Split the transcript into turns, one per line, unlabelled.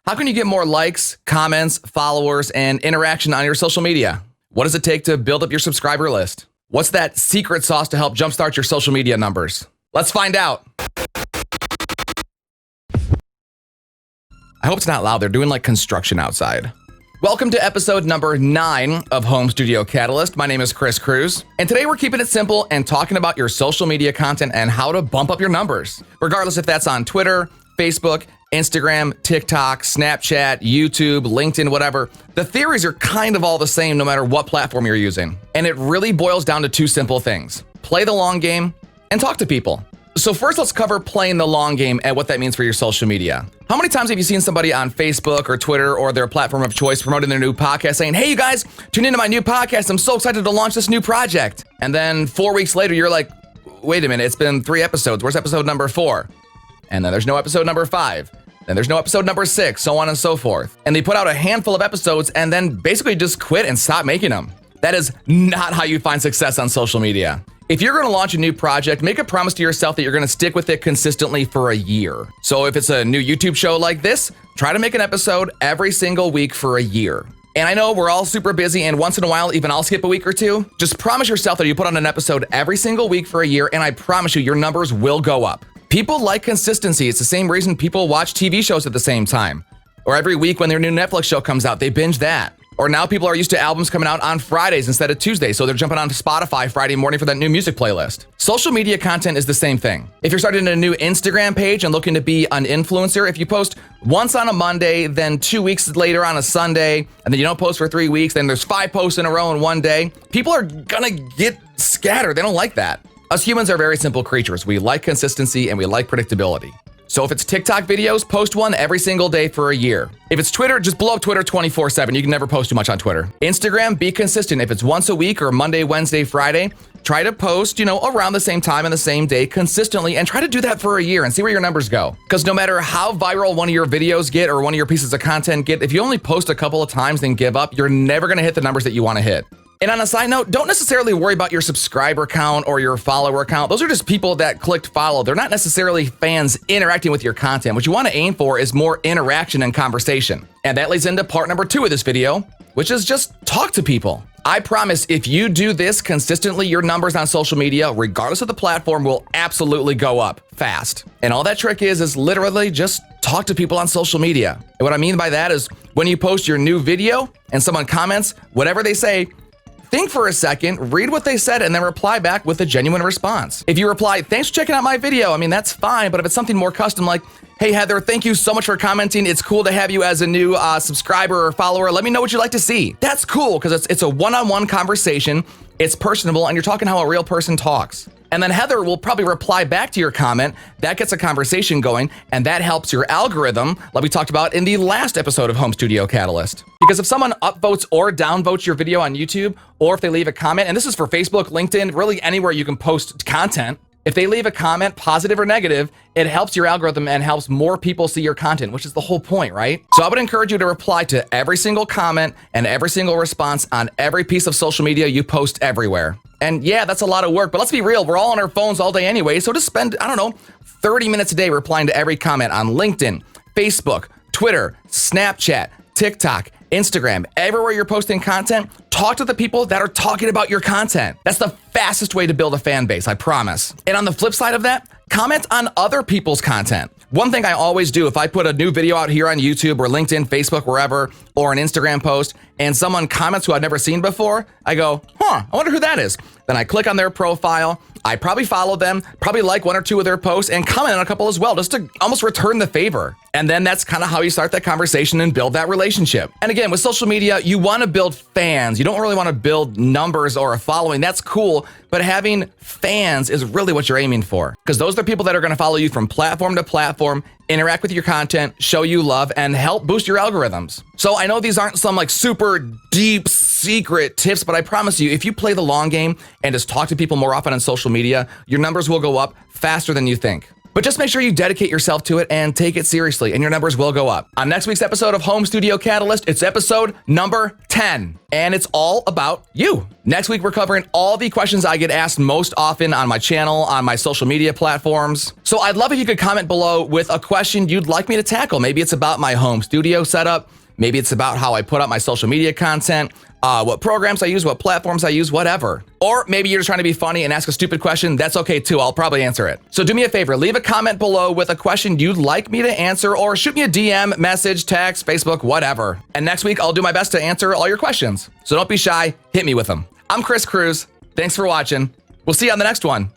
How can you get more likes, comments, followers, and interaction on your social media? What does it take to build up your subscriber list? What's that secret sauce to help jumpstart your social media numbers? Let's find out. I hope it's not loud. They're doing like construction outside. Welcome to episode number 9 of Home Studio Catalyst. My name is Chris Cruz, and today we're keeping it simple and talking about your social media content and how to bump up your numbers, regardless if that's on Twitter, Facebook, Instagram, TikTok, Snapchat, YouTube, LinkedIn, whatever. The theories are kind of all the same no matter what platform you're using. And it really boils down to two simple things: play the long game and talk to people. So first, let's cover playing the long game and what that means for your social media. How many times have you seen somebody on Facebook or Twitter or their platform of choice promoting their new podcast saying, "Hey, you guys, tune into my new podcast. I'm so excited to launch this new project." And then 4 weeks later, you're like, wait a minute, it's been 3 episodes. Where's episode number 4? And then there's no episode number 5. Then there's no episode number 6, so on and so forth. And they put out a handful of episodes and then basically just quit and stop making them. That is not how you find success on social media. If you're gonna launch a new project, make a promise to yourself that you're gonna stick with it consistently for a year. So if it's a new YouTube show like this, try to make an episode every single week for a year. And I know we're all super busy, and once in a while, even I'll skip a week or two. Just promise yourself that you put on an episode every single week for a year, and I promise you, your numbers will go up. People like consistency. It's the same reason people watch TV shows at the same time. Or every week when their new Netflix show comes out, they binge that. Or now people are used to albums coming out on Fridays instead of Tuesdays, so they're jumping onto Spotify Friday morning for that new music playlist. Social media content is the same thing. If you're starting a new Instagram page and looking to be an influencer, if you post once on a Monday, then 2 weeks later on a Sunday, and then you don't post for 3 weeks, then there's 5 posts in a row in one day, people are gonna get scattered. They don't like that. Us humans are very simple creatures. We like consistency and we like predictability. So if it's TikTok videos, post one every single day for a year. If it's Twitter, just blow up Twitter 24/7. You can never post too much on Twitter. Instagram, be consistent. If it's once a week or Monday, Wednesday, Friday, try to post, around the same time and the same day consistently, and try to do that for a year and see where your numbers go. Because no matter how viral one of your videos get or one of your pieces of content get, if you only post a couple of times then give up, you're never gonna hit the numbers that you wanna hit. And on a side note, don't necessarily worry about your subscriber count or your follower count. Those are just people that clicked follow. They're not necessarily fans interacting with your content. What you want to aim for is more interaction and conversation. And that leads into part number 2 of this video, which is just talk to people. I promise if you do this consistently, your numbers on social media, regardless of the platform, will absolutely go up fast. And all that trick is literally just talk to people on social media. And what I mean by that is when you post your new video and someone comments, whatever they say, think for a second, read what they said, and then reply back with a genuine response. If you reply, "Thanks for checking out my video," that's fine, but if it's something more custom like, "Hey Heather, thank you so much for commenting. It's cool to have you as a new subscriber or follower. Let me know what you'd like to see." That's cool, because it's a one-on-one conversation, it's personable, and you're talking how a real person talks. And then Heather will probably reply back to your comment. That gets a conversation going, and that helps your algorithm, like we talked about in the last episode of Home Studio Catalyst. Because if someone upvotes or downvotes your video on YouTube, or if they leave a comment, and this is for Facebook, LinkedIn, really anywhere you can post content, if they leave a comment, positive or negative, it helps your algorithm and helps more people see your content, which is the whole point, right? So I would encourage you to reply to every single comment and every single response on every piece of social media you post everywhere. And yeah, that's a lot of work, but let's be real, we're all on our phones all day anyway, so just spend, 30 minutes a day replying to every comment on LinkedIn, Facebook, Twitter, Snapchat, TikTok, Instagram, everywhere you're posting content, talk to the people that are talking about your content. That's the fastest way to build a fan base, I promise. And on the flip side of that, comment on other people's content. One thing I always do, if I put a new video out here on YouTube or LinkedIn, Facebook, wherever, or an Instagram post, and someone comments who I've never seen before, I go, I wonder who that is. Then I click on their profile, I probably follow them, probably like 1 or 2 of their posts, and comment on a couple as well, just to almost return the favor. And then that's kind of how you start that conversation and build that relationship. And again, with social media, you want to build fans. You don't really want to build numbers or a following. That's cool, but having fans is really what you're aiming for. Because those are the people that are going to follow you from platform to platform, interact with your content, show you love, and help boost your algorithms. So I know these aren't some super deep secret tips, but I promise you, if you play the long game and just talk to people more often on social media, your numbers will go up faster than you think. But just make sure you dedicate yourself to it and take it seriously, and your numbers will go up. On next week's episode of Home Studio Catalyst, it's episode number 10, and it's all about you. Next week, we're covering all the questions I get asked most often on my channel, on my social media platforms. So I'd love if you could comment below with a question you'd like me to tackle. Maybe it's about my home studio setup. Maybe it's about how I put up my social media content, what programs I use, what platforms I use, whatever. Or maybe you're just trying to be funny and ask a stupid question. That's okay too. I'll probably answer it. So do me a favor, leave a comment below with a question you'd like me to answer, or shoot me a DM, message, text, Facebook, whatever. And next week, I'll do my best to answer all your questions. So don't be shy, hit me with them. I'm Chris Cruz. Thanks for watching. We'll see you on the next one.